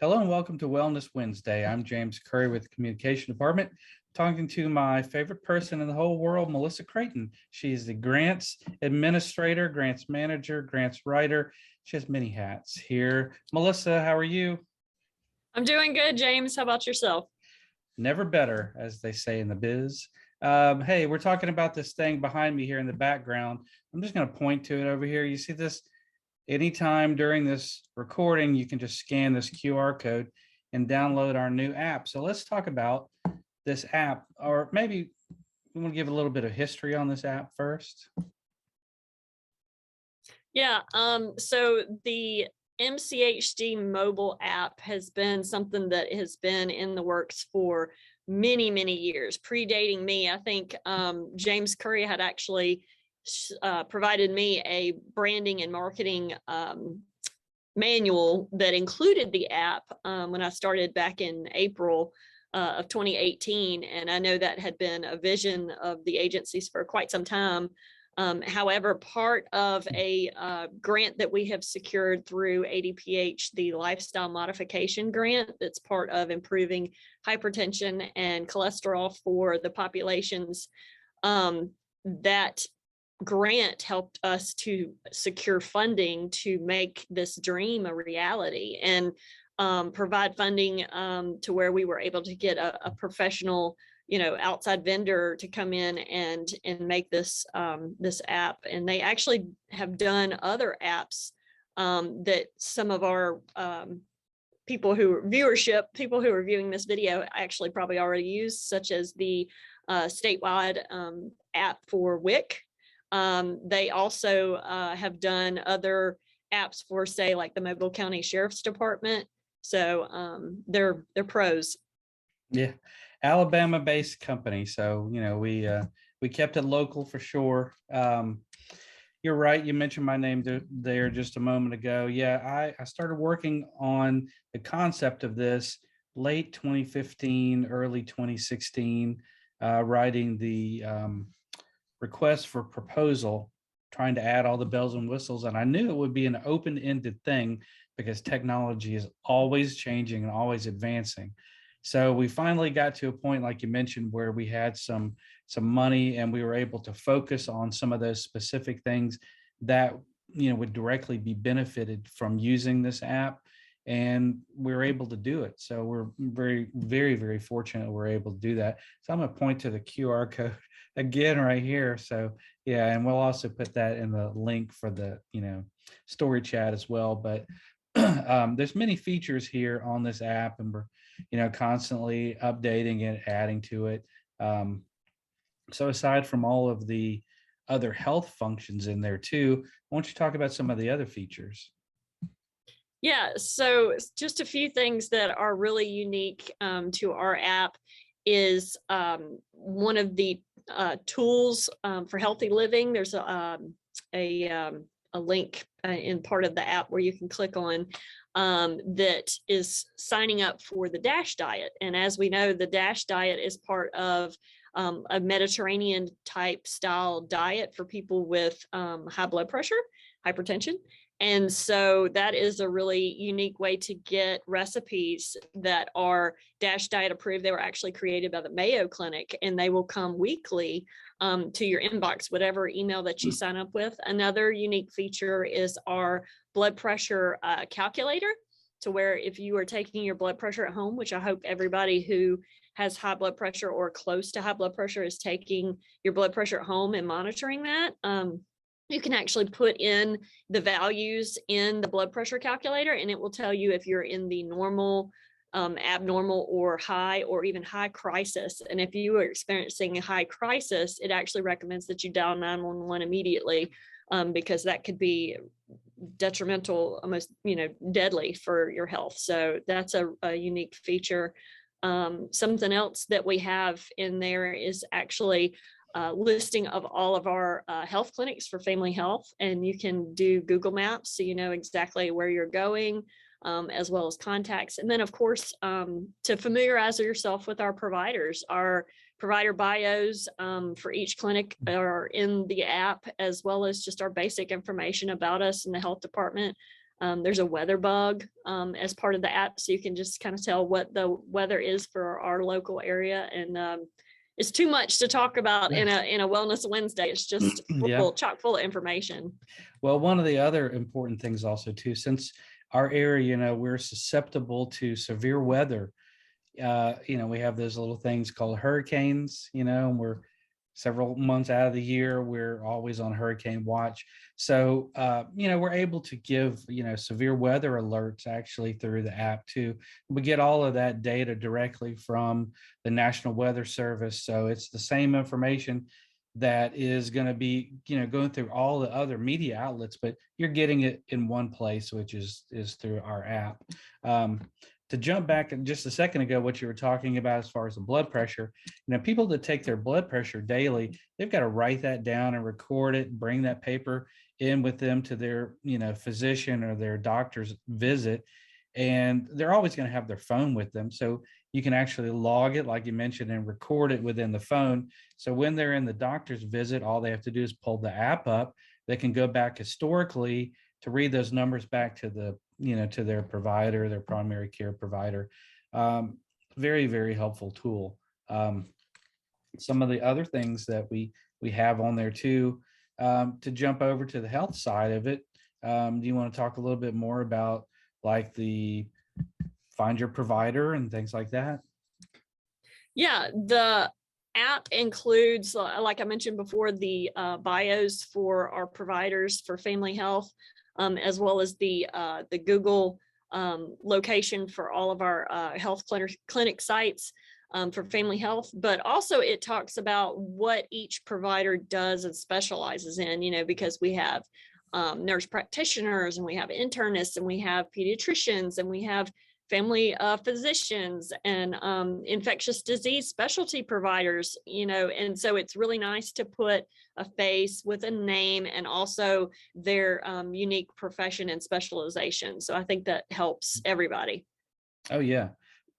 Hello and welcome to Wellness Wednesday. I'm James Currie with the Communication Department, talking to my favorite person in the whole world, Melissa Creighton. She's the grants administrator, grants manager, grants writer. She has many hats here. Melissa, how are you? I'm doing good, James. How about yourself? Never better, as they say in the biz. Hey, we're talking about this thing behind me here in the background. I'm just going to point to it over here. You see this? Anytime during this recording, you can just scan this QR code and download our new app. So let's talk about this app, or maybe we want to give a little bit of history on this app first. Yeah, so the MCHD Mobile App has been something that has been in the works for many, many years, predating me. I think James Currie had actually provided me a branding and marketing manual that included the app when I started back in April of 2018. And I know that had been a vision of the agencies for quite some time. However, part of a grant that we have secured through ADPH, the lifestyle modification grant, that's part of improving hypertension and cholesterol for the populations, that grant helped us to secure funding to make this dream a reality and provide funding to where we were able to get a professional, outside vendor to come in and make this this app. And they actually have done other apps that some of our people who are viewing this video actually probably already use, such as the statewide app for WIC. They also have done other apps for, say, like the Mobile County Sheriff's Department. So they're pros. Yeah, Alabama-based company. So we kept it local for sure. You're right. You mentioned my name there just a moment ago. Yeah, I started working on the concept of this late 2015, early 2016, writing the request for proposal, trying to add all the bells and whistles. And I knew it would be an open-ended thing because technology is always changing and always advancing. So we finally got to a point, like you mentioned, where we had some money and we were able to focus on some of those specific things that would directly be benefited from using this app, and we were able to do it. So we're very, very, very fortunate we're able to do that. So I'm going to point to the QR code again right here. So yeah, and we'll also put that in the link for the story chat as well. But there's many features here on this app, and we're constantly updating it, adding to it. So aside from all of the other health functions in there too, why don't you talk about some of the other features? Yeah, so just a few things that are really unique to our app is one of the tools for healthy living. There's a link in part of the app where you can click on that is signing up for the DASH diet. And as we know, the DASH diet is part of a Mediterranean type style diet for people with high blood pressure, hypertension. And so that is a really unique way to get recipes that are DASH diet approved. They were actually created by the Mayo Clinic, and they will come weekly to your inbox, whatever email that you sign up with. Another unique feature is our blood pressure calculator, to where if you are taking your blood pressure at home, which I hope everybody who has high blood pressure or close to high blood pressure is taking your blood pressure at home and monitoring that, you can actually put in the values in the blood pressure calculator, and it will tell you if you're in the normal, abnormal, or high, or even high crisis. And if you are experiencing a high crisis, it actually recommends that you dial 911 immediately, because that could be detrimental, almost deadly for your health. So that's a unique feature. Something else that we have in there is actually listing of all of our health clinics for family health, and you can do Google Maps so you know exactly where you're going, as well as contacts. And then, of course, to familiarize yourself with our providers, our provider bios for each clinic are in the app, as well as just our basic information about us in the health department. There's a weather bug as part of the app, so you can just kind of tell what the weather is for our local area. And it's too much to talk about in a Wellness Wednesday. It's just Yeah. chock full of information. Well, one of the other important things also too, since our area, we're susceptible to severe weather. We have those little things called hurricanes, and we're several months out of the year, we're always on hurricane watch. So, we're able to give, severe weather alerts actually through the app too. We get all of that data directly from the National Weather Service. So it's the same information that is going to be, going through all the other media outlets, but you're getting it in one place, which is through our app. To jump back just a second ago, what you were talking about as far as the blood pressure, people that take their blood pressure daily, they've got to write that down and record it, bring that paper in with them to their, physician or their doctor's visit. And they're always going to have their phone with them. So you can actually log it, like you mentioned, and record it within the phone. So when they're in the doctor's visit, all they have to do is pull the app up. They can go back historically to read those numbers back to the, to their provider, their primary care provider. Very, very helpful tool. Some of the other things that we have on there too, to jump over to the health side of it. Do you want to talk a little bit more about like the find your provider and things like that? Yeah, the app includes, like I mentioned before, the bios for our providers for family health, as well as the Google location for all of our health clinic sites for family health. But also it talks about what each provider does and specializes in, because we have nurse practitioners, and we have internists, and we have pediatricians, and we have family physicians, and infectious disease specialty providers, and so it's really nice to put a face with a name and also their unique profession and specialization. So I think that helps everybody. Oh yeah.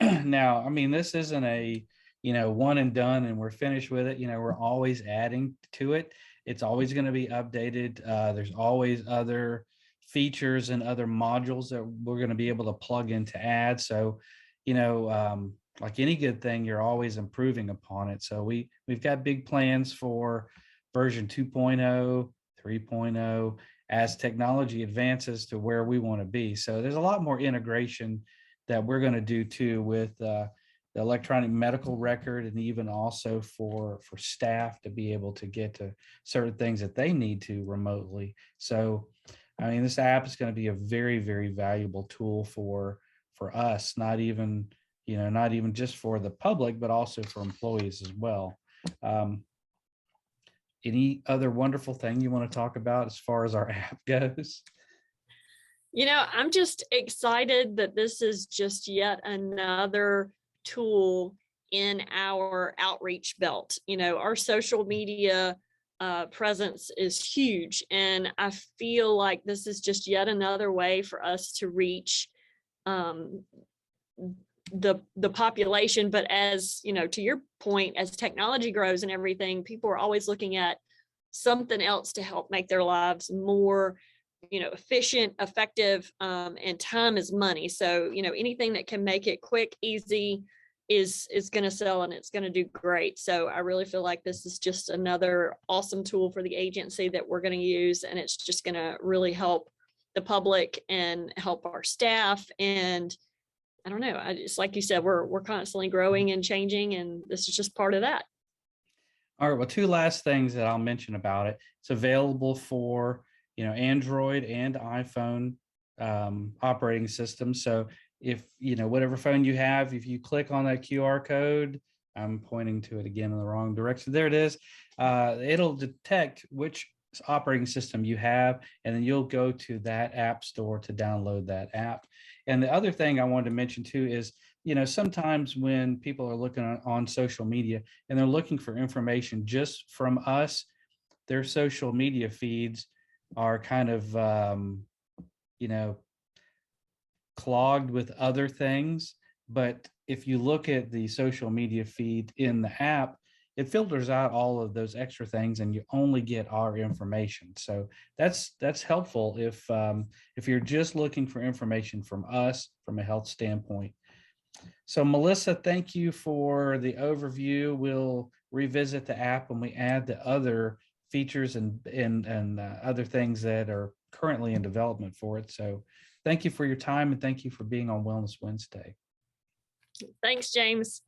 Now, I mean, this isn't a, one and done and we're finished with it. We're always adding to it. It's always going to be updated. There's always other features and other modules that we're going to be able to plug in to add. So, like any good thing, you're always improving upon it. So we've got big plans for version 2.0, 3.0 as technology advances to where we want to be. So there's a lot more integration that we're going to do too with the electronic medical record, and even also for staff to be able to get to certain things that they need to remotely. So, I mean, this app is going to be a very, very valuable tool for us, not even just for the public, but also for employees as well. Any other wonderful thing you want to talk about as far as our app goes? I'm just excited that this is just yet another tool in our outreach belt. Our social media presence is huge, and I feel like this is just yet another way for us to reach the population. But as to your point, as technology grows and everything, people are always looking at something else to help make their lives more efficient, effective, and time is money. So, anything that can make it quick, easy is going to sell, and it's going to do great. So I really feel like this is just another awesome tool for the agency that we're going to use. And it's just going to really help the public and help our staff. And I don't know, just like you said, we're constantly growing and changing, and this is just part of that. All right. Well, two last things that I'll mention about it. It's available for Android and iPhone operating systems. So if, whatever phone you have, if you click on that QR code, I'm pointing to it again in the wrong direction. There it is. It'll detect which operating system you have, and then you'll go to that app store to download that app. And the other thing I wanted to mention too is, sometimes when people are looking on social media and they're looking for information just from us, their social media feeds are kind of, clogged with other things. But if you look at the social media feed in the app, it filters out all of those extra things, and you only get our information. So that's helpful if you're just looking for information from us from a health standpoint. So Melissa, thank you for the overview. We'll revisit the app when we add the other features and other things that are currently in development for it. So thank you for your time, and thank you for being on Wellness Wednesday. Thanks, James.